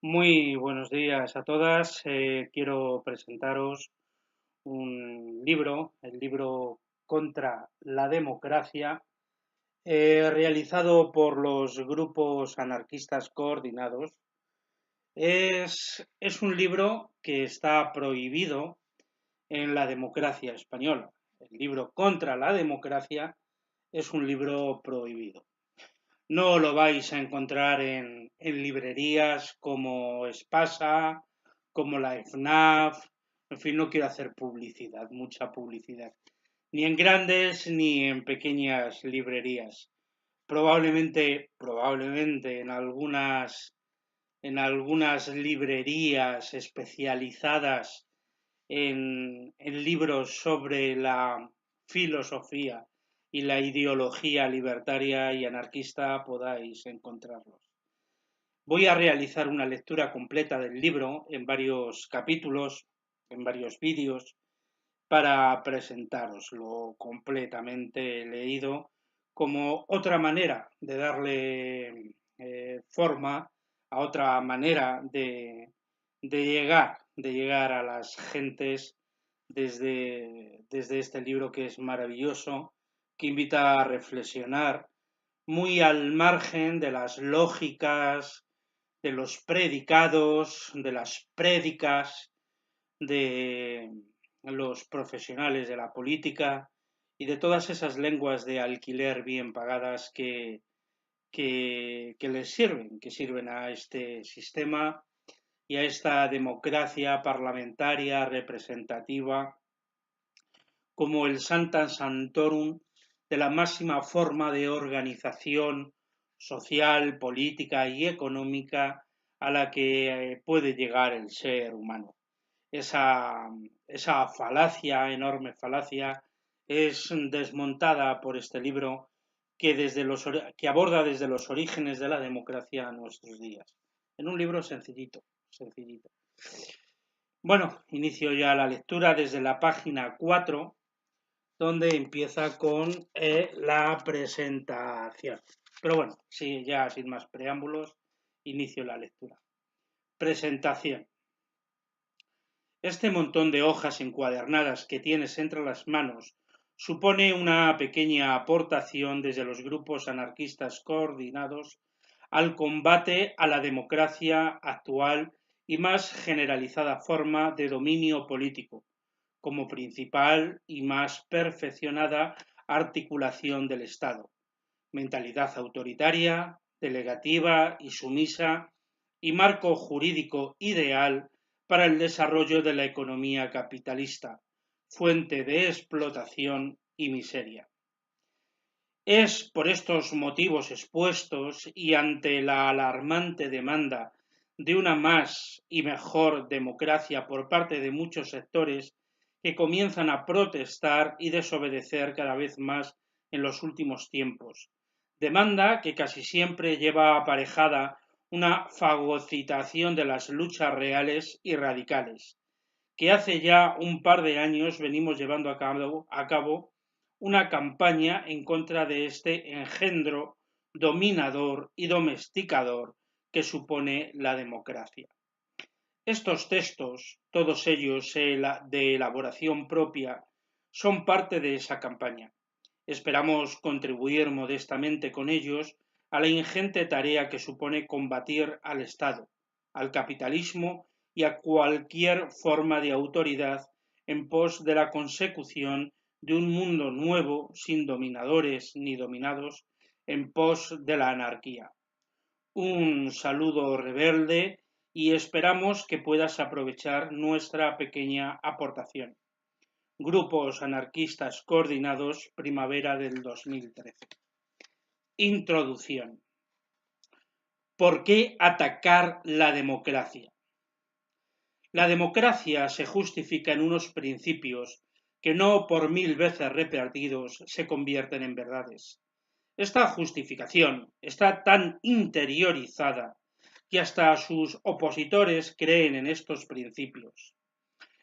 Muy buenos días a todas. Quiero presentaros un libro, el libro Contra la Democracia, realizado por los grupos anarquistas coordinados. Es un libro que está prohibido en la democracia española. El libro Contra la Democracia es un libro prohibido. No lo vais a encontrar en librerías como Espasa, como la FNAF, en fin, no quiero hacer publicidad, mucha publicidad, ni en grandes ni en pequeñas librerías. Probablemente en algunas librerías especializadas en libros sobre la filosofía y la ideología libertaria y anarquista podáis encontrarlos. Voy a realizar una lectura completa del libro en varios capítulos, en varios vídeos, para presentároslo completamente leído como otra manera de darle forma a otra manera de llegar a las gentes desde este libro que es maravilloso, que invita a reflexionar muy al margen de las lógicas, de los predicados, de las prédicas, de los profesionales de la política y de todas esas lenguas de alquiler bien pagadas que sirven a este sistema y a esta democracia parlamentaria representativa como el Sancta Sanctorum de la máxima forma de organización social, política y económica a la que puede llegar el ser humano. Esa, esa falacia, enorme falacia, es desmontada por este libro que aborda desde los orígenes de la democracia a nuestros días. En un libro sencillito, sencillito. Bueno, inicio ya la lectura desde la página 4, donde empieza con la presentación. Pero bueno, sí, ya sin más preámbulos, inicio la lectura. Presentación. Este montón de hojas encuadernadas que tienes entre las manos supone una pequeña aportación desde los grupos anarquistas coordinados al combate a la democracia actual y más generalizada forma de dominio político, como principal y más perfeccionada articulación del Estado, mentalidad autoritaria, delegativa y sumisa y marco jurídico ideal para el desarrollo de la economía capitalista, fuente de explotación y miseria. Es por estos motivos expuestos y ante la alarmante demanda de una más y mejor democracia por parte de muchos sectores que comienzan a protestar y desobedecer cada vez más en los últimos tiempos. Demanda que casi siempre lleva aparejada una fagocitación de las luchas reales y radicales, que hace ya un par de años venimos llevando a cabo una campaña en contra de este engendro dominador y domesticador que supone la democracia. Estos textos, todos ellos de elaboración propia, son parte de esa campaña. Esperamos contribuir modestamente con ellos a la ingente tarea que supone combatir al Estado, al capitalismo y a cualquier forma de autoridad en pos de la consecución de un mundo nuevo sin dominadores ni dominados, en pos de la anarquía. Un saludo rebelde y esperamos que puedas aprovechar nuestra pequeña aportación. Grupos anarquistas coordinados, primavera del 2013. Introducción. ¿Por qué atacar la democracia? La democracia se justifica en unos principios que no por 1000 veces repetidos se convierten en verdades. Esta justificación está tan interiorizada que hasta sus opositores creen en estos principios.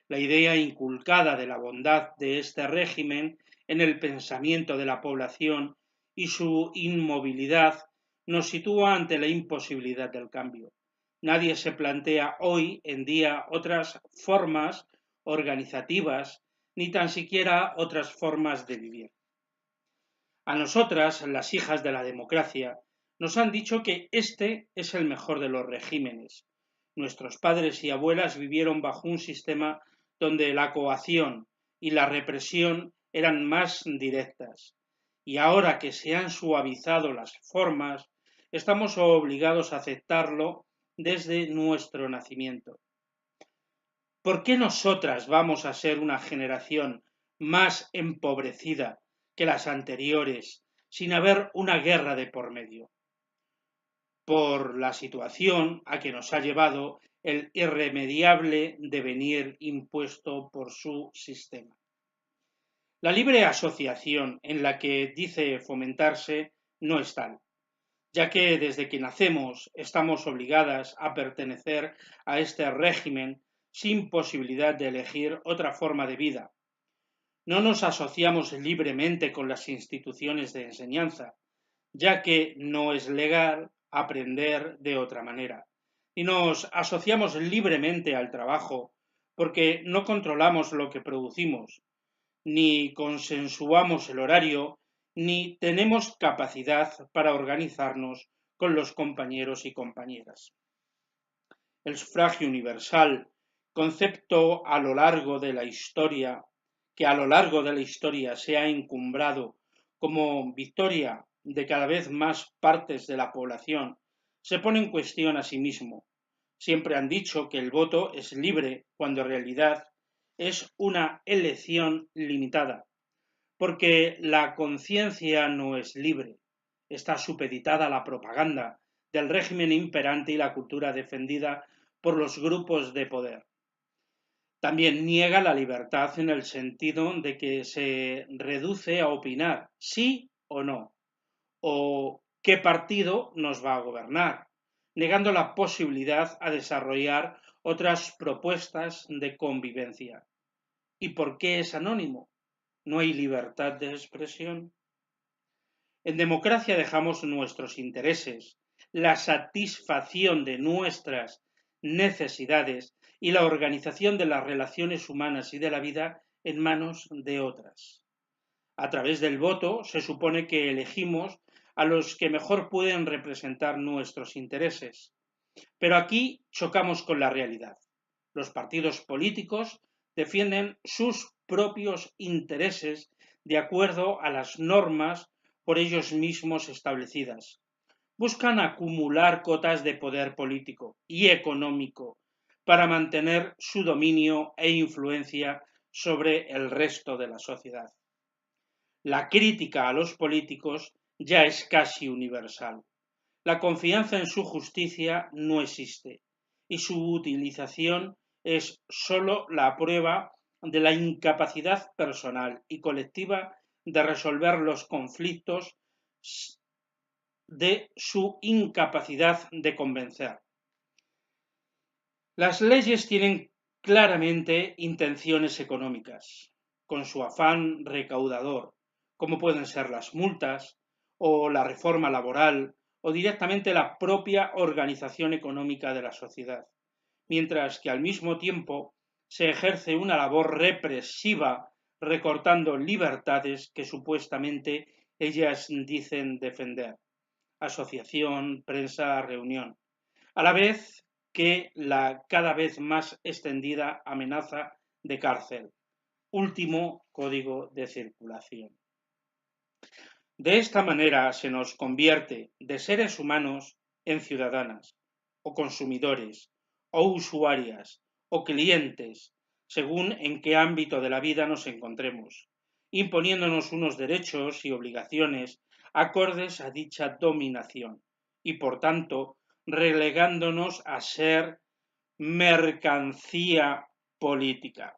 La idea inculcada de la bondad de este régimen en el pensamiento de la población y su inmovilidad nos sitúa ante la imposibilidad del cambio. Nadie se plantea hoy en día otras formas organizativas, ni tan siquiera otras formas de vivir. A nosotras, las hijas de la democracia, nos han dicho que este es el mejor de los regímenes. Nuestros padres y abuelas vivieron bajo un sistema donde la coacción y la represión eran más directas. Y ahora que se han suavizado las formas, estamos obligados a aceptarlo desde nuestro nacimiento. ¿Por qué nosotras vamos a ser una generación más empobrecida que las anteriores sin haber una guerra de por medio? Por la situación a que nos ha llevado el irremediable devenir impuesto por su sistema. La libre asociación en la que dice fomentarse no es tal, ya que desde que nacemos estamos obligadas a pertenecer a este régimen sin posibilidad de elegir otra forma de vida. No nos asociamos libremente con las instituciones de enseñanza, ya que no es legal aprender de otra manera. Y nos asociamos libremente al trabajo, porque no controlamos lo que producimos, ni consensuamos el horario, ni tenemos capacidad para organizarnos con los compañeros y compañeras. El sufragio universal, concepto a lo largo de la historia, que a lo largo de la historia se ha encumbrado como victoria de cada vez más partes de la población, se pone en cuestión a sí mismo. Siempre han dicho que el voto es libre cuando en realidad es una elección limitada, porque la conciencia no es libre, está supeditada a la propaganda del régimen imperante y la cultura defendida por los grupos de poder. También niega la libertad en el sentido de que se reduce a opinar sí o no, o qué partido nos va a gobernar, negando la posibilidad a desarrollar otras propuestas de convivencia. ¿Y por qué es anónimo? ¿No hay libertad de expresión? En democracia dejamos nuestros intereses, la satisfacción de nuestras necesidades y la organización de las relaciones humanas y de la vida en manos de otras. A través del voto se supone que elegimos a los que mejor pueden representar nuestros intereses. Pero aquí chocamos con la realidad. Los partidos políticos defienden sus propios intereses de acuerdo a las normas por ellos mismos establecidas. Buscan acumular cotas de poder político y económico para mantener su dominio e influencia sobre el resto de la sociedad. La crítica a los políticos ya es casi universal. La confianza en su justicia no existe y su utilización es sólo la prueba de la incapacidad personal y colectiva de resolver los conflictos, de su incapacidad de convencer. Las leyes tienen claramente intenciones económicas, con su afán recaudador, como pueden ser las multas o la reforma laboral o directamente la propia organización económica de la sociedad, mientras que al mismo tiempo se ejerce una labor represiva recortando libertades que supuestamente ellas dicen defender. Asociación, prensa, reunión. A la vez que la cada vez más extendida amenaza de cárcel, último código de circulación. De esta manera se nos convierte de seres humanos en ciudadanas, o consumidores, o usuarias, o clientes, según en qué ámbito de la vida nos encontremos, imponiéndonos unos derechos y obligaciones acordes a dicha dominación y, por tanto, relegándonos a ser mercancía política.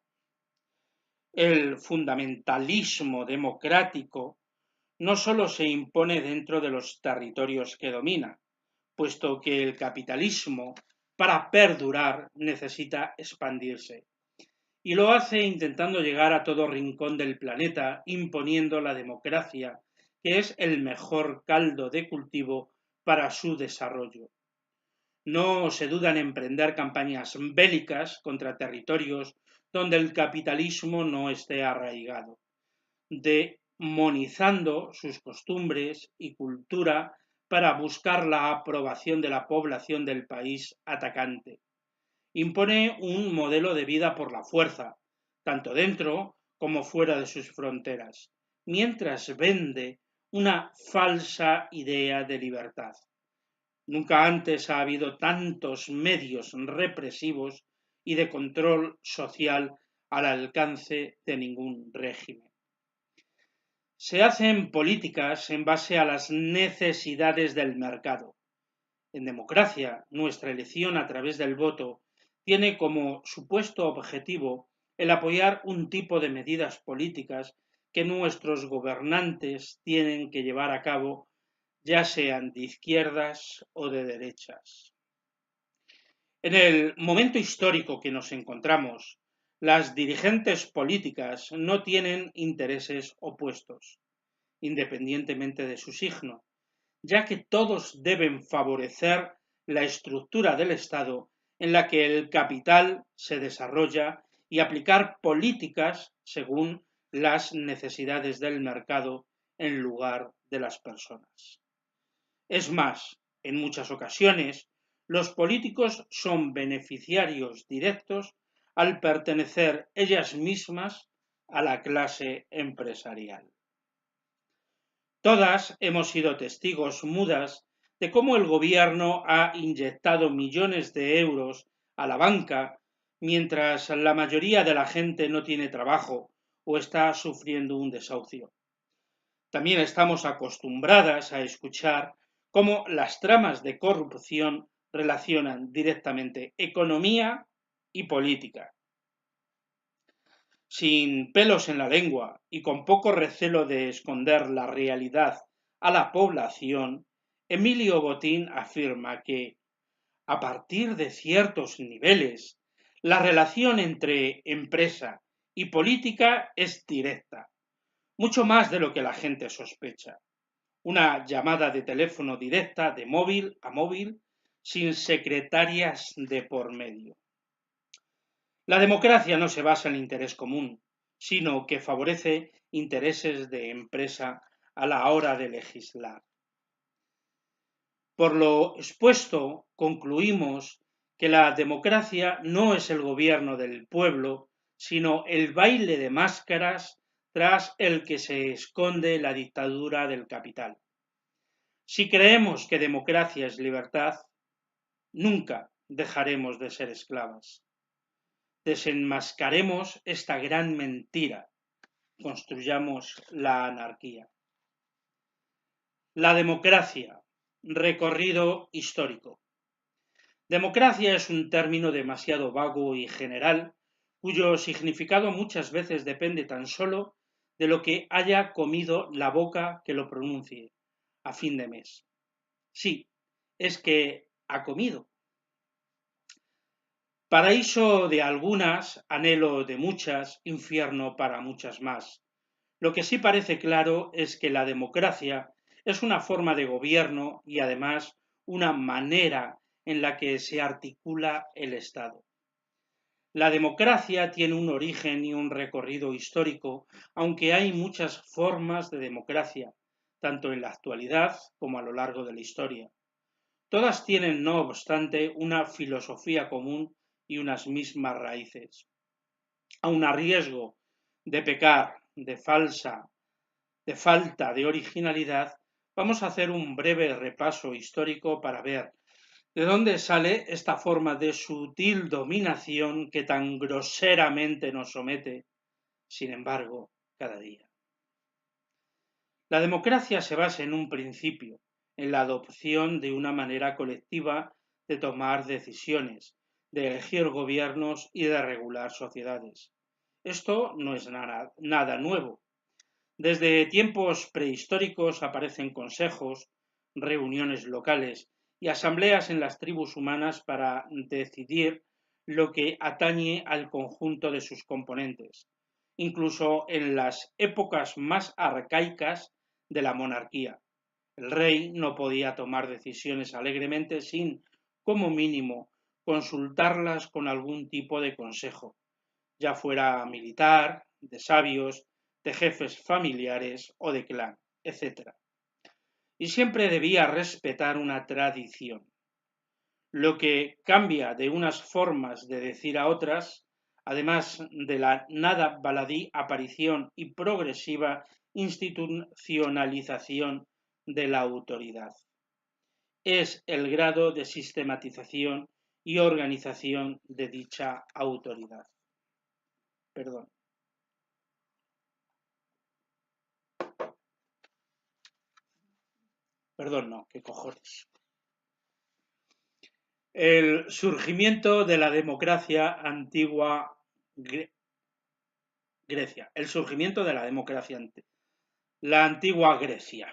El fundamentalismo democrático no solo se impone dentro de los territorios que domina, puesto que el capitalismo, para perdurar, necesita expandirse. Y lo hace intentando llegar a todo rincón del planeta, imponiendo la democracia, que es el mejor caldo de cultivo para su desarrollo. No se duda en emprender campañas bélicas contra territorios donde el capitalismo no esté arraigado, demonizando sus costumbres y cultura para buscar la aprobación de la población del país atacante. Impone un modelo de vida por la fuerza, tanto dentro como fuera de sus fronteras, mientras vende una falsa idea de libertad. Nunca antes ha habido tantos medios represivos y de control social al alcance de ningún régimen. Se hacen políticas en base a las necesidades del mercado. En democracia, nuestra elección a través del voto tiene como supuesto objetivo el apoyar un tipo de medidas políticas que nuestros gobernantes tienen que llevar a cabo, ya sean de izquierdas o de derechas. En el momento histórico que nos encontramos, las dirigentes políticas no tienen intereses opuestos, independientemente de su signo, ya que todos deben favorecer la estructura del Estado en la que el capital se desarrolla y aplicar políticas según las necesidades del mercado en lugar de las personas. Es más, en muchas ocasiones, los políticos son beneficiarios directos al pertenecer ellas mismas a la clase empresarial. Todas hemos sido testigos mudas de cómo el gobierno ha inyectado millones de euros a la banca mientras la mayoría de la gente no tiene trabajo o está sufriendo un desahucio. También estamos acostumbradas a escuchar cómo las tramas de corrupción relacionan directamente economía y política. Sin pelos en la lengua y con poco recelo de esconder la realidad a la población, Emilio Botín afirma que, a partir de ciertos niveles, la relación entre empresa y política es directa, mucho más de lo que la gente sospecha. Una llamada de teléfono directa de móvil a móvil sin secretarias de por medio. La democracia no se basa en el interés común, sino que favorece intereses de empresa a la hora de legislar. Por lo expuesto, concluimos que la democracia no es el gobierno del pueblo, sino el baile de máscaras tras el que se esconde la dictadura del capital. Si creemos que democracia es libertad, nunca dejaremos de ser esclavas. Desenmascaremos esta gran mentira. Construyamos la anarquía. La democracia. Recorrido histórico. Democracia es un término demasiado vago y general, cuyo significado muchas veces depende tan solo de lo que haya comido la boca que lo pronuncie a fin de mes. Sí, es que ha comido. Paraíso de algunas, anhelo de muchas, infierno para muchas más. Lo que sí parece claro es que la democracia es una forma de gobierno y además una manera en la que se articula el Estado. La democracia tiene un origen y un recorrido histórico, aunque hay muchas formas de democracia, tanto en la actualidad como a lo largo de la historia. Todas tienen, no obstante, una filosofía común y unas mismas raíces. Aun a riesgo de pecar de falta de originalidad, vamos a hacer un breve repaso histórico para ver de dónde sale esta forma de sutil dominación que tan groseramente nos somete, sin embargo, cada día. La democracia se basa en un principio, en la adopción de una manera colectiva de tomar decisiones, de elegir gobiernos y de regular sociedades. Esto no es nada nuevo. Desde tiempos prehistóricos aparecen consejos, reuniones locales y asambleas en las tribus humanas para decidir lo que atañe al conjunto de sus componentes, incluso en las épocas más arcaicas de la monarquía. El rey no podía tomar decisiones alegremente sin como mínimo, consultarlas con algún tipo de consejo, ya fuera militar, de sabios, de jefes familiares o de clan, etc. Y siempre debía respetar una tradición. Lo que cambia de unas formas de decir a otras, además de la nada baladí aparición y progresiva institucionalización de la autoridad, es el grado de sistematización y organización de dicha autoridad. Perdón. Perdón, no, qué cojones. El surgimiento de la democracia antigua Grecia. El surgimiento de la democracia la antigua Grecia.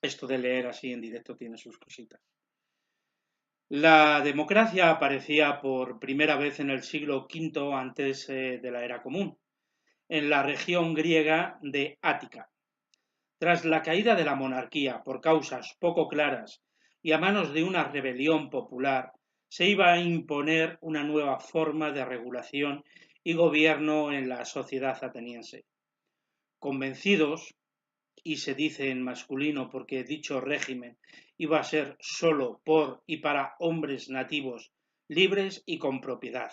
Esto de leer así en directo tiene sus cositas. La democracia aparecía por primera vez en el siglo V antes de la era común, en la región griega de Ática. Tras la caída de la monarquía por causas poco claras y a manos de una rebelión popular, se iba a imponer una nueva forma de regulación y gobierno en la sociedad ateniense. Convencidos, y se dice en masculino porque dicho régimen iba a ser solo por y para hombres nativos libres y con propiedad,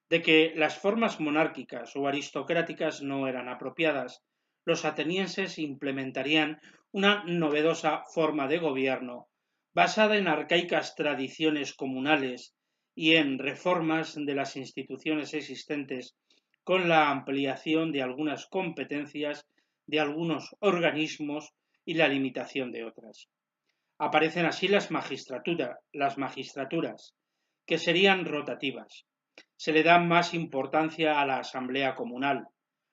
de que las formas monárquicas o aristocráticas no eran apropiadas, los atenienses implementarían una novedosa forma de gobierno basada en arcaicas tradiciones comunales y en reformas de las instituciones existentes con la ampliación de algunas competencias de algunos organismos y la limitación de otras. Aparecen así las magistraturas, que serían rotativas. Se le da más importancia a la asamblea comunal,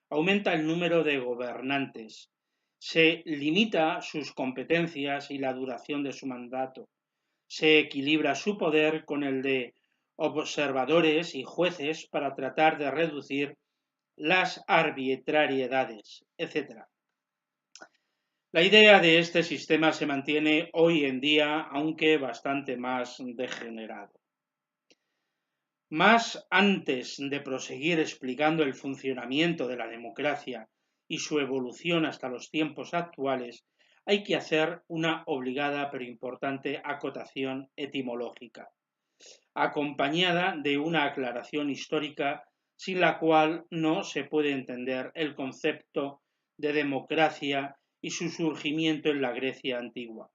aumenta el número de gobernantes, se limita sus competencias y la duración de su mandato, se equilibra su poder con el de observadores y jueces para tratar de reducir las arbitrariedades, etc. La idea de este sistema se mantiene hoy en día, aunque bastante más degenerado. Más antes de proseguir explicando el funcionamiento de la democracia y su evolución hasta los tiempos actuales, hay que hacer una obligada pero importante acotación etimológica, acompañada de una aclaración histórica sin la cual no se puede entender el concepto de democracia y su surgimiento en la Grecia antigua,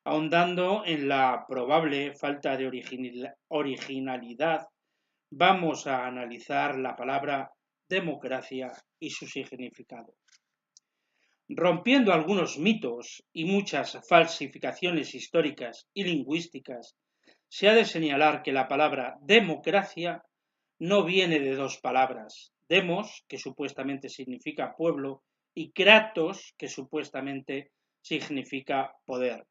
ahondando en la probable falta de originalidad. Vamos a analizar la palabra democracia y su significado. Rompiendo algunos mitos y muchas falsificaciones históricas y lingüísticas, se ha de señalar que la palabra democracia no viene de dos palabras, demos, que supuestamente significa pueblo, y kratos, que supuestamente significa poder,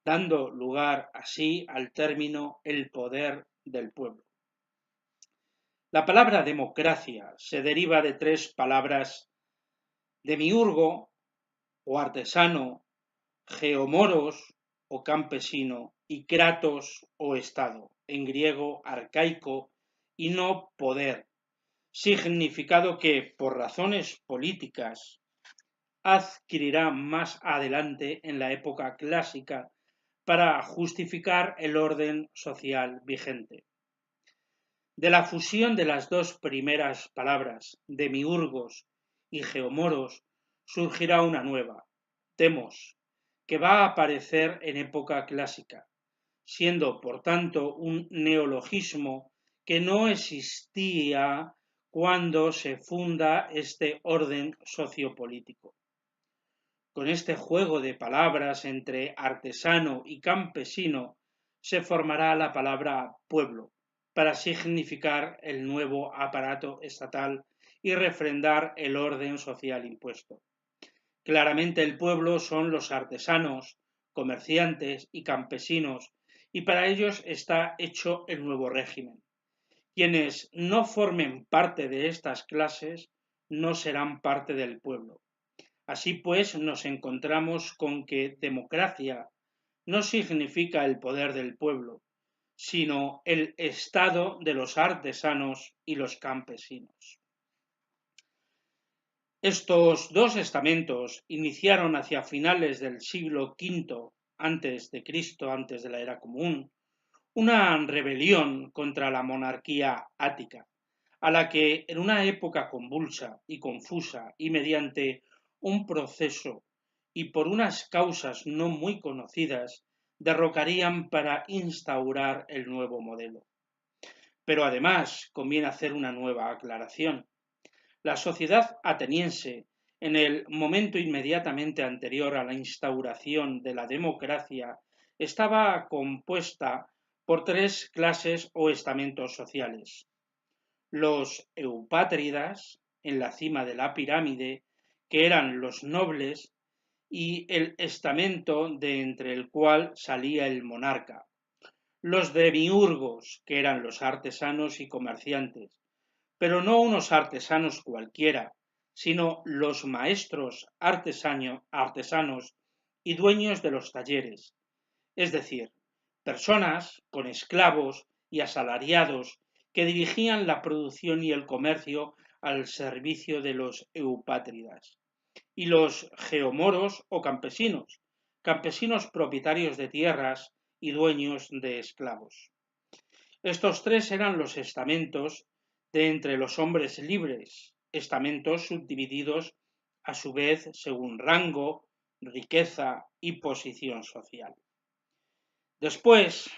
dando lugar así al término el poder del pueblo. La palabra democracia se deriva de tres palabras demiurgo o artesano, geomoros o campesino y kratos o estado, en griego arcaico y no poder, significado que, por razones políticas, adquirirá más adelante en la época clásica para justificar el orden social vigente. De la fusión de las dos primeras palabras, demiurgos y geomoros, surgirá una nueva, demos, que va a aparecer en época clásica, siendo por tanto un neologismo que no existía cuando se funda este orden sociopolítico. Con este juego de palabras entre artesano y campesino se formará la palabra pueblo, para significar el nuevo aparato estatal y refrendar el orden social impuesto. Claramente el pueblo son los artesanos, comerciantes y campesinos, y para ellos está hecho el nuevo régimen. Quienes no formen parte de estas clases no serán parte del pueblo. Así pues, nos encontramos con que democracia no significa el poder del pueblo, sino el estado de los artesanos y los campesinos. Estos dos estamentos iniciaron hacia finales del siglo V antes de Cristo, antes de la era común, una rebelión contra la monarquía ática, a la que en una época convulsa y confusa y mediante un proceso y por unas causas no muy conocidas, derrocarían para instaurar el nuevo modelo. Pero además conviene hacer una nueva aclaración. La sociedad ateniense, en el momento inmediatamente anterior a la instauración de la democracia, estaba compuesta por tres clases o estamentos sociales: los eupátridas, en la cima de la pirámide, que eran los nobles, y el estamento de entre el cual salía el monarca; los demiurgos, que eran los artesanos y comerciantes, pero no unos artesanos cualquiera, sino los maestros artesanos y dueños de los talleres, es decir, personas con esclavos y asalariados que dirigían la producción y el comercio al servicio de los eupátridas; y los geomoros o campesinos propietarios de tierras y dueños de esclavos. Estos tres eran los estamentos de entre los hombres libres, estamentos subdivididos a su vez según rango, riqueza y posición social. Después,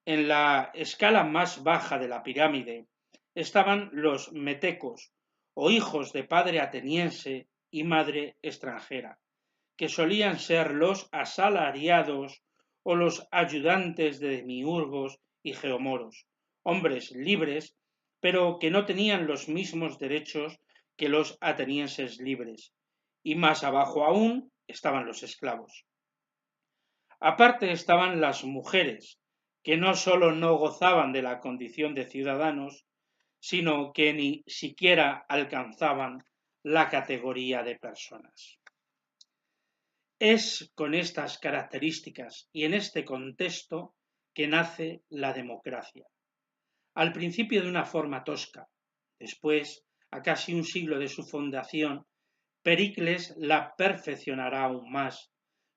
en la escala más baja de la pirámide, estaban los metecos, o hijos de padre ateniense y madre extranjera, que solían ser los asalariados o los ayudantes de demiurgos y geomoros, hombres libres, pero que no tenían los mismos derechos que los atenienses libres, y más abajo aún estaban los esclavos. Aparte estaban las mujeres, que no solo no gozaban de la condición de ciudadanos, sino que ni siquiera alcanzaban la categoría de personas. Es con estas características y en este contexto que nace la democracia. Al principio de una forma tosca, después, a casi un siglo de su fundación, Pericles la perfeccionará aún más,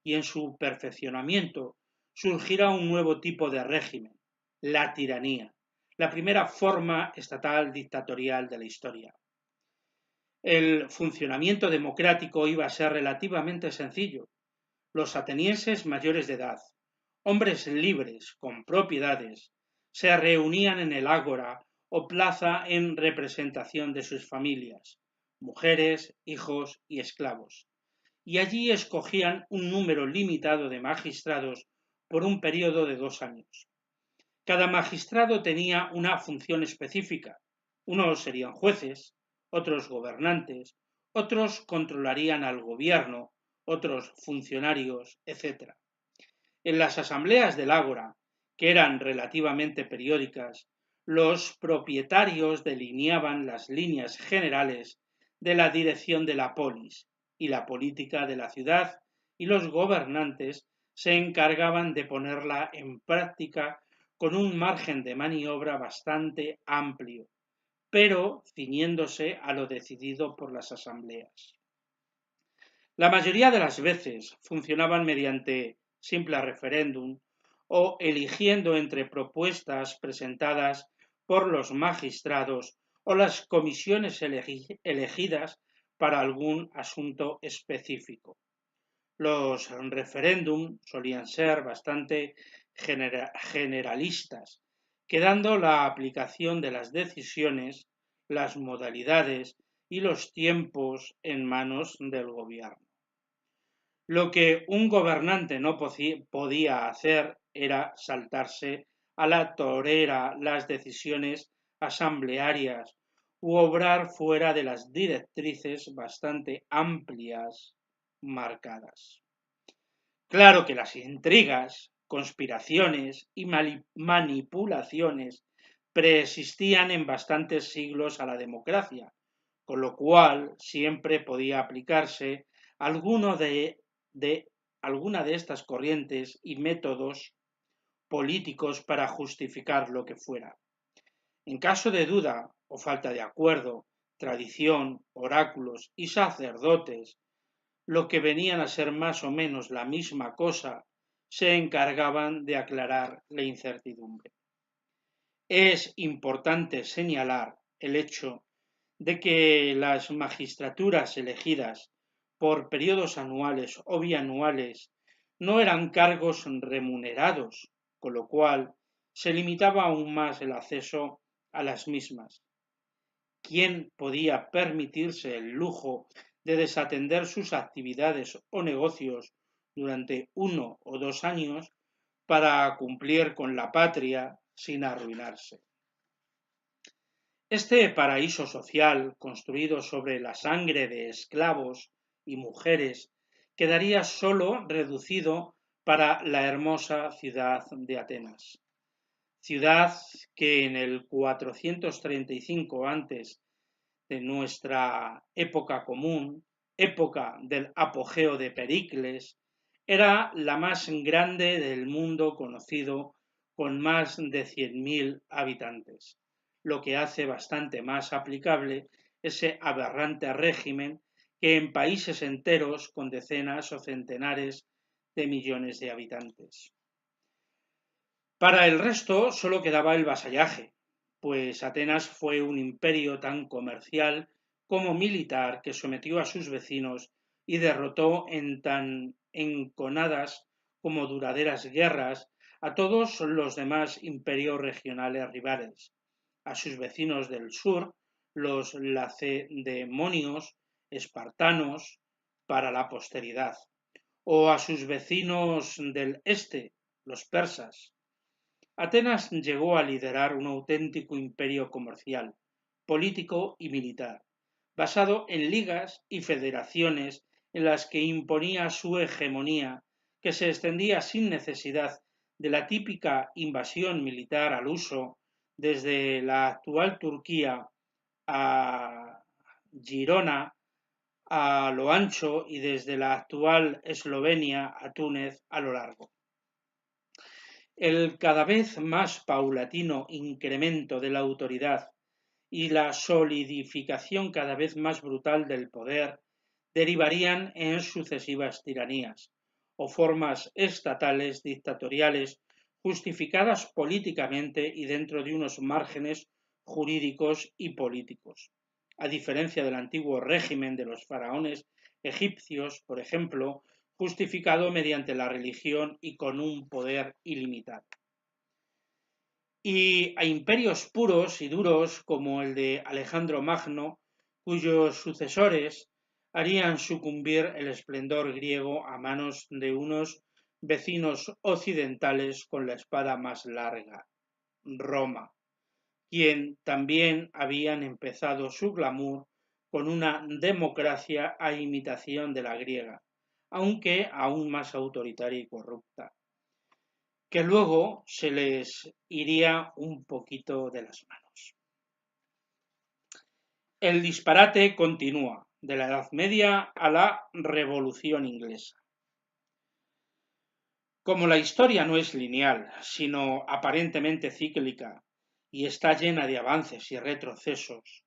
y en su perfeccionamiento surgirá un nuevo tipo de régimen, la tiranía, la primera forma estatal dictatorial de la historia. El funcionamiento democrático iba a ser relativamente sencillo. Los atenienses mayores de edad, hombres libres con propiedades, se reunían en el ágora o plaza en representación de sus familias, mujeres, hijos y esclavos, y allí escogían un número limitado de magistrados por un periodo de 2 años. Cada magistrado tenía una función específica. Unos serían jueces, otros gobernantes, otros controlarían al gobierno, otros funcionarios, etc. En las asambleas del ágora, que eran relativamente periódicas, los propietarios delineaban las líneas generales de la dirección de la polis y la política de la ciudad, y los gobernantes se encargaban de ponerla en práctica con un margen de maniobra bastante amplio, pero ciñéndose a lo decidido por las asambleas. La mayoría de las veces funcionaban mediante simple referéndum o eligiendo entre propuestas presentadas por los magistrados o las comisiones elegidas para algún asunto específico. Los referéndum solían ser bastante generalistas, quedando la aplicación de las decisiones, las modalidades y los tiempos en manos del gobierno. Lo que un gobernante no podía hacer era saltarse a la torera las decisiones asamblearias u obrar fuera de las directrices bastante amplias marcadas. Claro que las intrigas, conspiraciones y manipulaciones preexistían en bastantes siglos a la democracia, con lo cual siempre podía aplicarse alguno de alguna de estas corrientes y métodos políticos para justificar lo que fuera. En caso de duda o falta de acuerdo, tradición, oráculos y sacerdotes, lo que venían a ser más o menos la misma cosa, se encargaban de aclarar la incertidumbre. Es importante señalar el hecho de que las magistraturas elegidas por periodos anuales o bianuales no eran cargos remunerados, con lo cual se limitaba aún más el acceso a las mismas. ¿Quién podía permitirse el lujo de desatender sus actividades o negocios durante 1 o 2 años para cumplir con la patria sin arruinarse? Este paraíso social, construido sobre la sangre de esclavos y mujeres, quedaría solo reducido para la hermosa ciudad de Atenas. Ciudad que en el 435 antes de nuestra época común, época del apogeo de Pericles, era la más grande del mundo conocido, con más de 100.000 habitantes, lo que hace bastante más aplicable ese aberrante régimen que en países enteros con decenas o centenares de millones de habitantes. Para el resto solo quedaba el vasallaje, pues Atenas fue un imperio tan comercial como militar que sometió a sus vecinos y derrotó en tan enconadas como duraderas guerras a todos los demás imperios regionales rivales, a sus vecinos del sur, los lacedemonios, espartanos, para la posteridad, o a sus vecinos del este, los persas. Atenas llegó a liderar un auténtico imperio comercial, político y militar, basado en ligas y federaciones en las que imponía su hegemonía, que se extendía sin necesidad de la típica invasión militar al uso desde la actual Turquía a Girona a lo ancho y desde la actual Eslovenia a Túnez a lo largo. El cada vez más paulatino incremento de la autoridad y la solidificación cada vez más brutal del poder derivarían en sucesivas tiranías o formas estatales dictatoriales justificadas políticamente y dentro de unos márgenes jurídicos y políticos. A diferencia del antiguo régimen de los faraones egipcios, por ejemplo, justificado mediante la religión y con un poder ilimitado. Y a imperios puros y duros como el de Alejandro Magno, cuyos sucesores harían sucumbir el esplendor griego a manos de unos vecinos occidentales con la espada más larga, Roma, quien también habían empezado su glamour con una democracia a imitación de la griega, aunque aún más autoritaria y corrupta, que luego se les iría un poquito de las manos. El disparate continúa, de la Edad Media a la Revolución Inglesa. Como la historia no es lineal, sino aparentemente cíclica, y está llena de avances y retrocesos,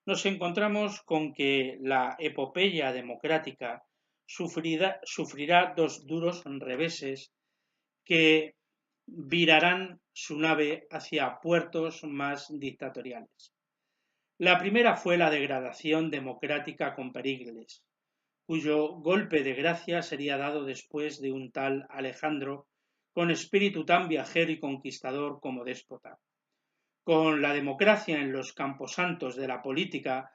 nos encontramos con que la epopeya democrática sufrirá dos duros reveses que virarán su nave hacia puertos más dictatoriales. La primera fue la degradación democrática con Pericles, cuyo golpe de gracia sería dado después de un tal Alejandro, con espíritu tan viajero y conquistador como déspota. Con la democracia en los camposantos de la política,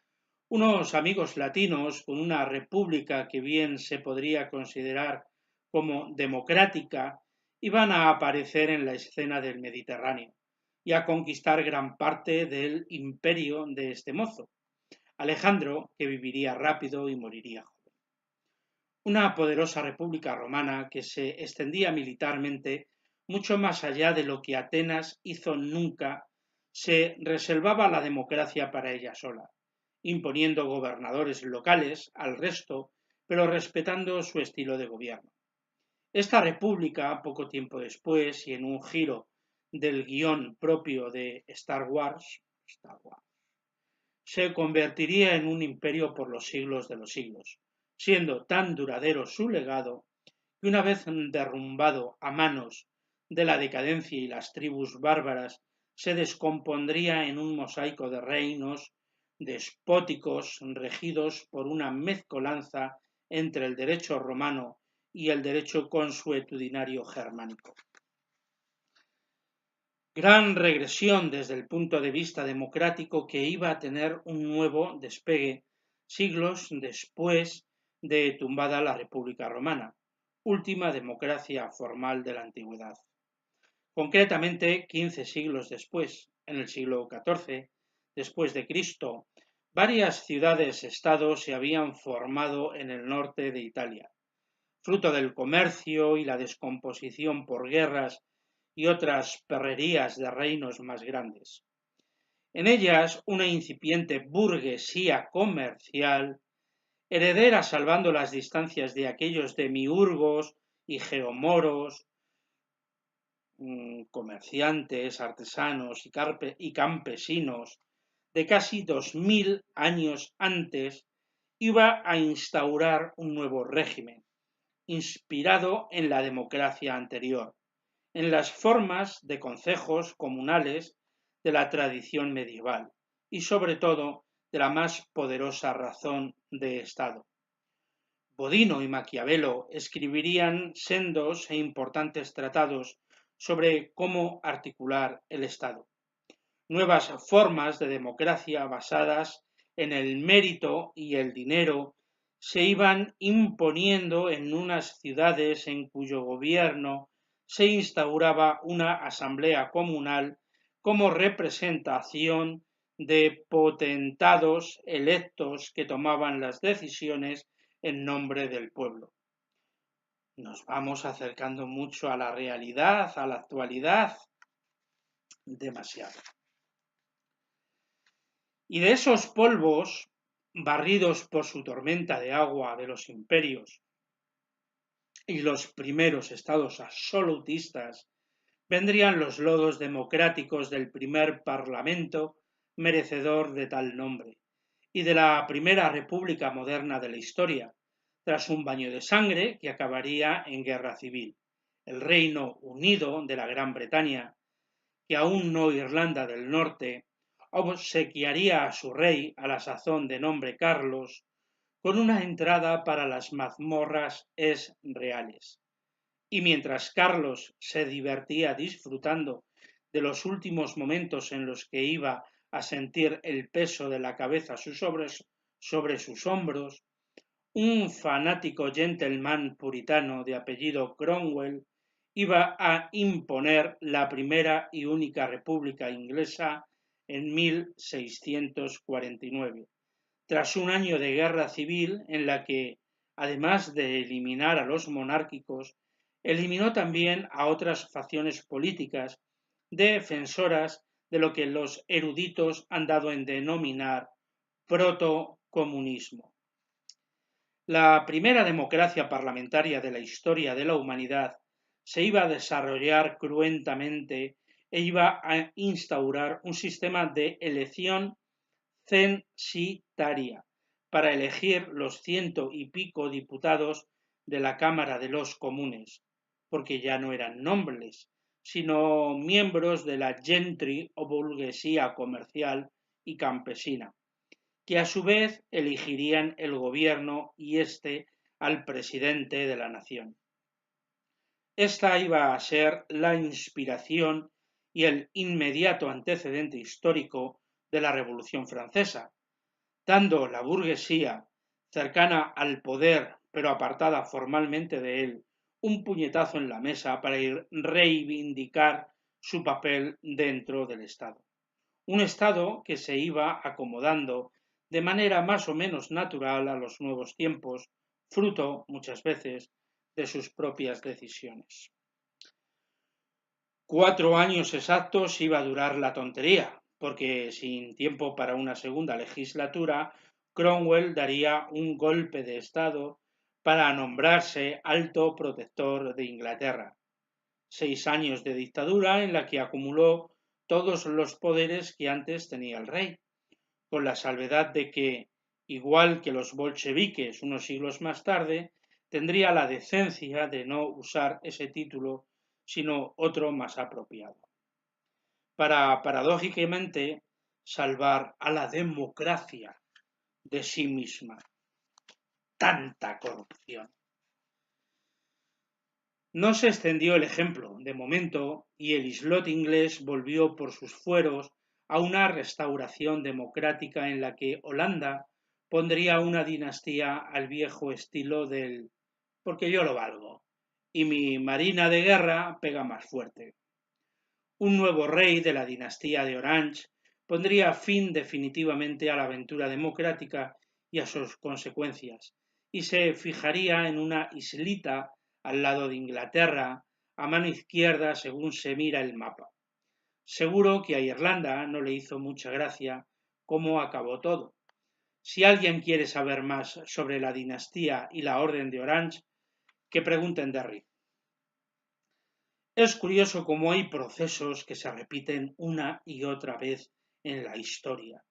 unos amigos latinos con una república que bien se podría considerar como democrática iban a aparecer en la escena del Mediterráneo y a conquistar gran parte del imperio de este mozo, Alejandro, que viviría rápido y moriría joven. Una poderosa república romana que se extendía militarmente mucho más allá de lo que Atenas hizo nunca, se reservaba la democracia para ella sola, imponiendo gobernadores locales al resto, pero respetando su estilo de gobierno. Esta república, poco tiempo después, y en un giro del guión propio de Star Wars, se convertiría en un imperio por los siglos de los siglos, siendo tan duradero su legado que una vez derrumbado a manos de la decadencia y las tribus bárbaras, se descompondría en un mosaico de reinos despóticos regidos por una mezcolanza entre el derecho romano y el derecho consuetudinario germánico. Gran regresión desde el punto de vista democrático que iba a tener un nuevo despegue siglos después de tumbada la República Romana, última democracia formal de la antigüedad. Concretamente, 15 siglos después, en el siglo XIV, después de Cristo, varias ciudades-estado se habían formado en el norte de Italia, fruto del comercio y la descomposición por guerras y otras perrerías de reinos más grandes. En ellas, una incipiente burguesía comercial, heredera salvando las distancias de aquellos demiurgos y geomoros, comerciantes, artesanos y campesinos de casi 2000 años antes, iba a instaurar un nuevo régimen, inspirado en la democracia anterior, en las formas de concejos comunales de la tradición medieval y sobre todo de la más poderosa razón de Estado. Bodino y Maquiavelo escribirían sendos e importantes tratados sobre cómo articular el Estado. Nuevas formas de democracia basadas en el mérito y el dinero se iban imponiendo en unas ciudades en cuyo gobierno se instauraba una asamblea comunal como representación de potentados electos que tomaban las decisiones en nombre del pueblo. Nos vamos acercando mucho a la realidad, a la actualidad, demasiado. Y de esos polvos, barridos por su tormenta de agua de los imperios y los primeros estados absolutistas, vendrían los lodos democráticos del primer parlamento merecedor de tal nombre, y de la primera república moderna de la historia, tras un baño de sangre que acabaría en guerra civil. El Reino Unido de la Gran Bretaña, que aún no Irlanda del Norte, obsequiaría a su rey, a la sazón de nombre Carlos, con una entrada para las mazmorras reales. Y mientras Carlos se divertía disfrutando de los últimos momentos en los que iba a sentir el peso de la cabeza sobre sus hombros, un fanático gentleman puritano de apellido Cromwell iba a imponer la primera y única república inglesa en 1649, tras un año de guerra civil en la que, además de eliminar a los monárquicos, eliminó también a otras facciones políticas defensoras de lo que los eruditos han dado en denominar protocomunismo. La primera democracia parlamentaria de la historia de la humanidad se iba a desarrollar cruentamente e iba a instaurar un sistema de elección censitaria para elegir los 100 y pico diputados de la Cámara de los Comunes, porque ya no eran nobles, sino miembros de la gentry o burguesía comercial y campesina, que a su vez elegirían el gobierno y al presidente de la nación. Esta iba a ser la inspiración y el inmediato antecedente histórico de la Revolución Francesa, dando la burguesía cercana al poder pero apartada formalmente de él un puñetazo en la mesa para reivindicar su papel dentro del Estado. Un Estado que se iba acomodando de manera más o menos natural a los nuevos tiempos, fruto, muchas veces, de sus propias decisiones. 4 años exactos iba a durar la tontería, porque sin tiempo para una segunda legislatura, Cromwell daría un golpe de Estado para nombrarse Alto Protector de Inglaterra. 6 años de dictadura en la que acumuló todos los poderes que antes tenía el rey, con la salvedad de que, igual que los bolcheviques unos siglos más tarde, tendría la decencia de no usar ese título, sino otro más apropiado, para, paradójicamente, salvar a la democracia de sí misma. Tanta corrupción. No se extendió el ejemplo, de momento, y el islote inglés volvió por sus fueros a una restauración democrática en la que Holanda pondría una dinastía al viejo estilo del porque yo lo valgo, y mi marina de guerra pega más fuerte. Un nuevo rey de la dinastía de Orange pondría fin definitivamente a la aventura democrática y a sus consecuencias, y se fijaría en una islita al lado de Inglaterra, a mano izquierda según se mira el mapa. Seguro que a Irlanda no le hizo mucha gracia cómo acabó todo. Si alguien quiere saber más sobre la dinastía y la orden de Orange, que pregunten Derry. Es curioso cómo hay procesos que se repiten una y otra vez en la historia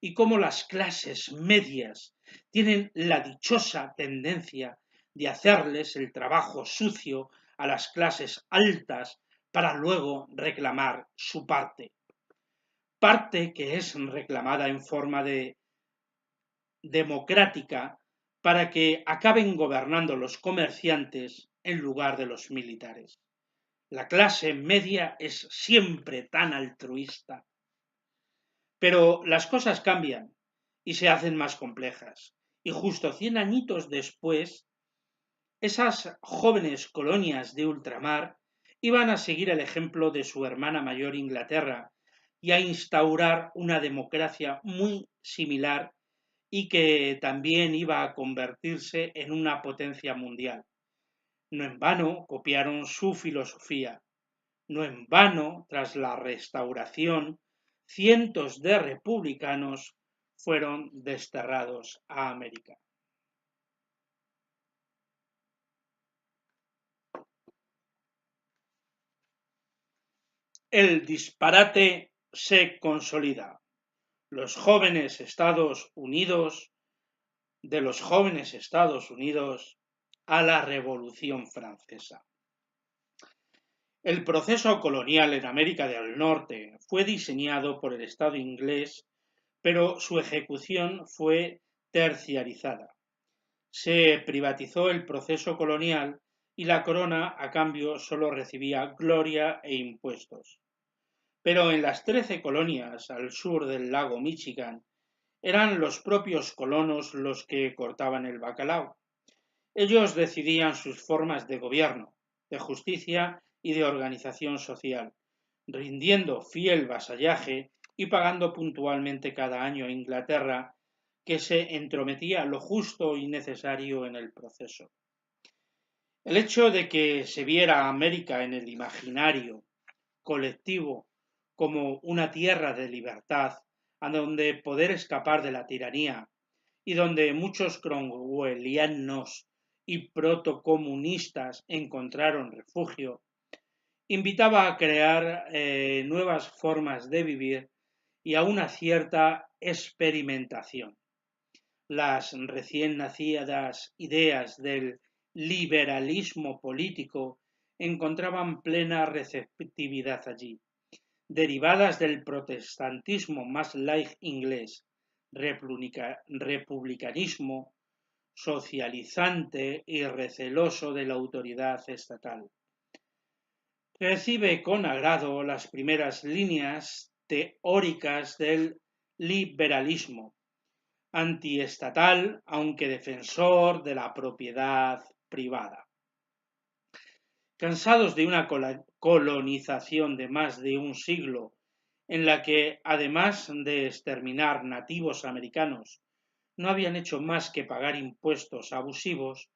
y cómo las clases medias tienen la dichosa tendencia de hacerles el trabajo sucio a las clases altas para luego reclamar su parte. Parte que es reclamada en forma de democrática para que acaben gobernando los comerciantes en lugar de los militares. La clase media es siempre tan altruista. Pero las cosas cambian y se hacen más complejas. Y justo 100 añitos después, esas jóvenes colonias de ultramar iban a seguir el ejemplo de su hermana mayor Inglaterra y a instaurar una democracia muy similar y que también iba a convertirse en una potencia mundial. No en vano copiaron su filosofía. No en vano, tras la Restauración, cientos de republicanos fueron desterrados a América. El disparate se consolida. Los jóvenes Estados Unidos, de los jóvenes Estados Unidos a la Revolución Francesa. El proceso colonial en América del Norte fue diseñado por el Estado inglés, pero su ejecución fue terciarizada. Se privatizó el proceso colonial y la corona a cambio solo recibía gloria e impuestos. Pero en las 13 colonias al sur del lago Michigan eran los propios colonos los que cortaban el bacalao. Ellos decidían sus formas de gobierno, de justicia y de organización social, rindiendo fiel vasallaje y pagando puntualmente cada año a Inglaterra, que se entrometía lo justo y necesario en el proceso. El hecho de que se viera a América en el imaginario colectivo como una tierra de libertad, a donde poder escapar de la tiranía y donde muchos cromwellianos y protocomunistas encontraron refugio, invitaba a crear nuevas formas de vivir y a una cierta experimentación. Las recién nacidas ideas del liberalismo político encontraban plena receptividad allí, derivadas del protestantismo más laïc inglés, republicanismo socializante y receloso de la autoridad estatal. Recibe con agrado las primeras líneas teóricas del liberalismo, antiestatal, aunque defensor de la propiedad privada. Cansados de una colonización de más de un siglo, en la que, además de exterminar nativos americanos, no habían hecho más que pagar impuestos abusivos,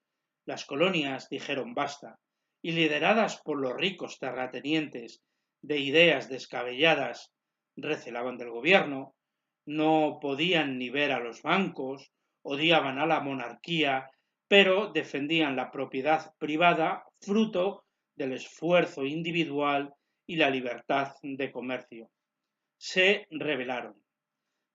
las colonias dijeron basta, y lideradas por los ricos terratenientes de ideas descabelladas, recelaban del gobierno, no podían ni ver a los bancos, odiaban a la monarquía, pero defendían la propiedad privada, fruto del esfuerzo individual y la libertad de comercio. Se rebelaron.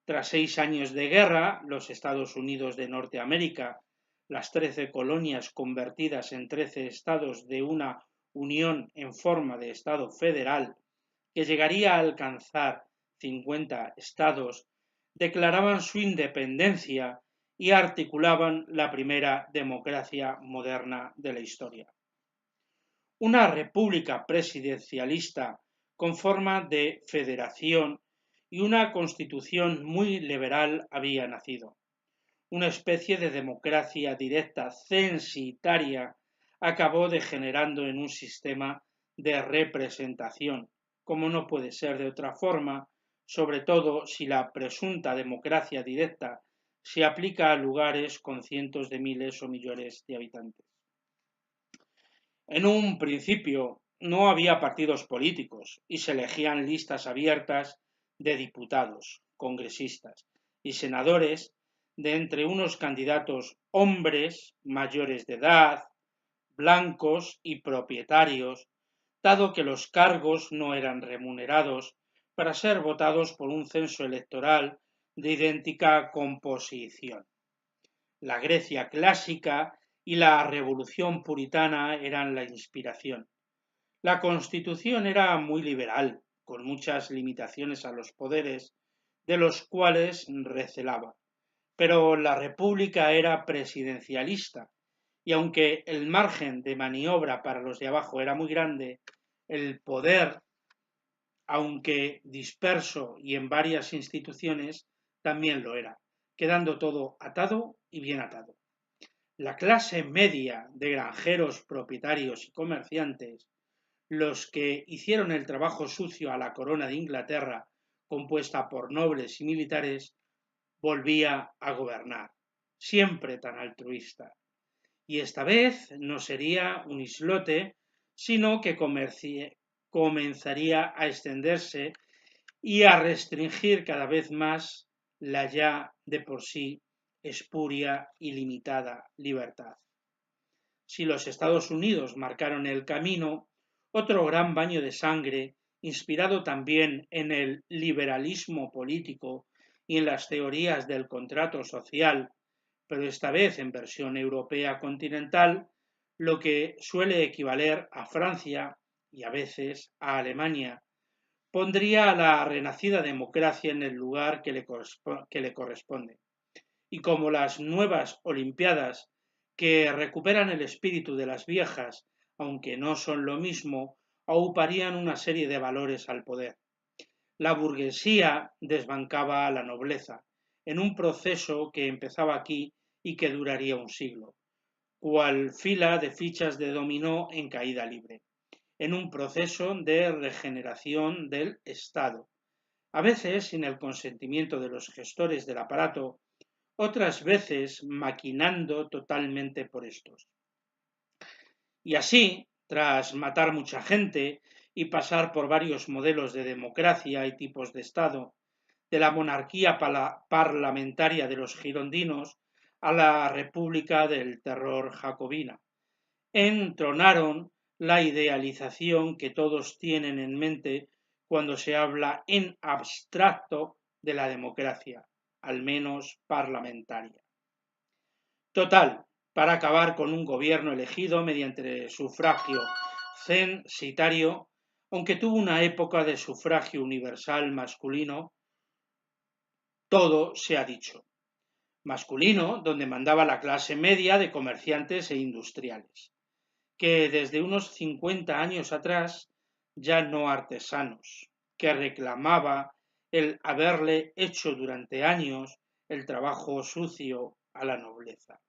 Tras 6 años de guerra, los Estados Unidos de Norteamérica, las 13 colonias convertidas en 13 estados de una unión en forma de Estado federal, que llegaría a alcanzar 50 estados, declaraban su independencia y articulaban la primera democracia moderna de la historia. Una república presidencialista con forma de federación y una constitución muy liberal había nacido. Una especie de democracia directa censitaria acabó degenerando en un sistema de representación, como no puede ser de otra forma, sobre todo si la presunta democracia directa se aplica a lugares con cientos de miles o millones de habitantes. En un principio no había partidos políticos y se elegían listas abiertas de diputados, congresistas y senadores de entre unos candidatos hombres mayores de edad, blancos y propietarios, dado que los cargos no eran remunerados para ser votados por un censo electoral de idéntica composición. La Grecia clásica y la Revolución puritana eran la inspiración. La Constitución era muy liberal, con muchas limitaciones a los poderes, de los cuales recelaba. Pero la República era presidencialista, y aunque el margen de maniobra para los de abajo era muy grande, el poder, aunque disperso y en varias instituciones, también lo era, quedando todo atado y bien atado. La clase media de granjeros, propietarios y comerciantes, los que hicieron el trabajo sucio a la corona de Inglaterra, compuesta por nobles y militares, volvía a gobernar, siempre tan altruista. Y esta vez no sería un islote, sino que comenzaría a extenderse y a restringir cada vez más la ya de por sí espuria y limitada libertad. Si los Estados Unidos marcaron el camino, otro gran baño de sangre, inspirado también en el liberalismo político y en las teorías del contrato social, pero esta vez en versión europea continental, lo que suele equivaler a Francia y a veces a Alemania, pondría a la renacida democracia en el lugar que le corresponde. Y como las nuevas Olimpiadas, que recuperan el espíritu de las viejas, aunque no son lo mismo, auparían una serie de valores al poder. La burguesía desbancaba a la nobleza, en un proceso que empezaba aquí y que duraría un siglo, cual fila de fichas de dominó en caída libre, en un proceso de regeneración del Estado, a veces sin el consentimiento de los gestores del aparato, otras veces maquinando totalmente por estos. Y así, tras matar mucha gente y pasar por varios modelos de democracia y tipos de Estado, de la monarquía parlamentaria de los girondinos a la república del terror jacobina, entronaron la idealización que todos tienen en mente cuando se habla en abstracto de la democracia, al menos parlamentaria. Total, para acabar con un gobierno elegido mediante sufragio censitario, aunque tuvo una época de sufragio universal masculino, todo se ha dicho. Masculino, donde mandaba la clase media de comerciantes e industriales, que desde unos 50 años atrás, ya no artesanos, que reclamaba el haberle hecho durante años el trabajo sucio a la nobleza.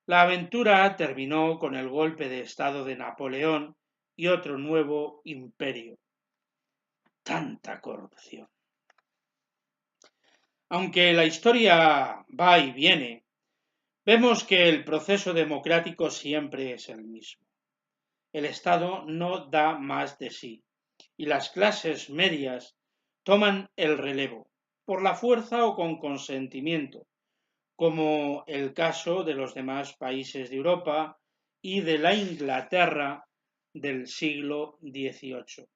La aventura terminó con el golpe de estado de Napoleón y otro nuevo imperio. Tanta corrupción. Aunque la historia va y viene, vemos que el proceso democrático siempre es el mismo. El Estado no da más de sí y las clases medias toman el relevo, por la fuerza o con consentimiento, como el caso de los demás países de Europa y de la Inglaterra del siglo XVIII,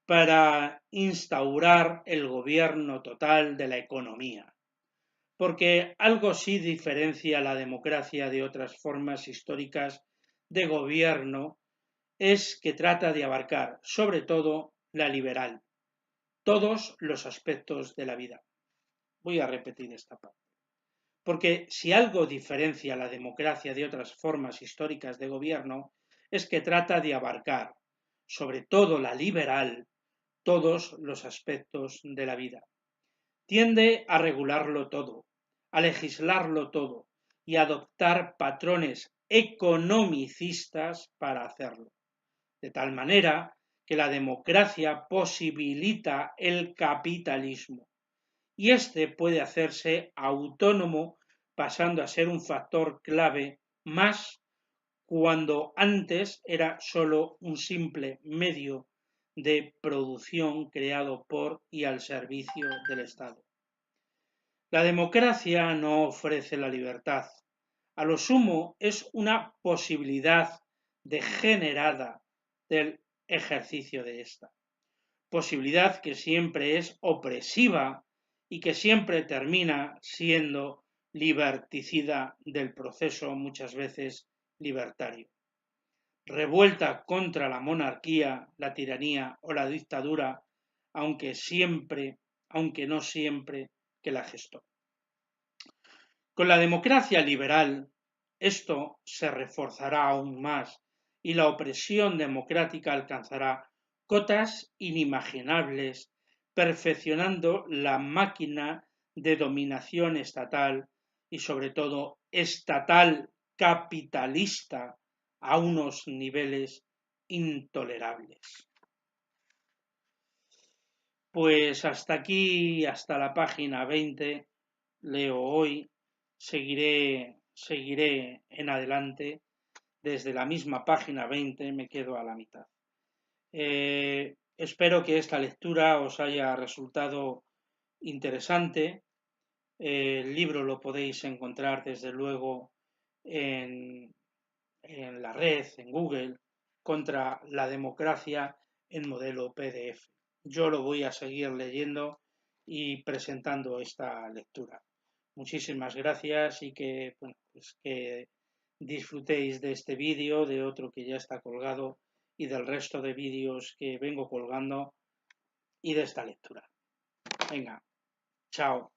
para instaurar el gobierno total de la economía. Porque algo sí diferencia la democracia de otras formas históricas de gobierno, es que trata de abarcar, sobre todo, la liberal, todos los aspectos de la vida. Voy a repetir esta parte. Porque si algo diferencia la democracia de otras formas históricas de gobierno, es que trata de abarcar, sobre todo la liberal, todos los aspectos de la vida. Tiende a regularlo todo, a legislarlo todo y a adoptar patrones economicistas para hacerlo. De tal manera que la democracia posibilita el capitalismo y éste puede hacerse autónomo pasando a ser un factor clave más cuando antes era solo un simple medio de producción creado por y al servicio del Estado. La democracia no ofrece la libertad, a lo sumo es una posibilidad degenerada del ejercicio de esta, posibilidad que siempre es opresiva y que siempre termina siendo liberticida del proceso muchas veces libertario. Revuelta contra la monarquía, la tiranía o la dictadura, aunque no siempre que la gestó. Con la democracia liberal, esto se reforzará aún más y la opresión democrática alcanzará cotas inimaginables, perfeccionando la máquina de dominación estatal y sobre todo estatal capitalista a unos niveles intolerables. Pues hasta aquí, hasta la página 20, leo hoy, seguiré en adelante, desde la misma página 20 me quedo a la mitad. Espero que esta lectura os haya resultado interesante. El libro lo podéis encontrar desde luego en la red, en Google, contra la democracia en modelo PDF. Yo lo voy a seguir leyendo y presentando esta lectura. Muchísimas gracias y que disfrutéis de este vídeo, de otro que ya está colgado y del resto de vídeos que vengo colgando y de esta lectura. Venga, chao.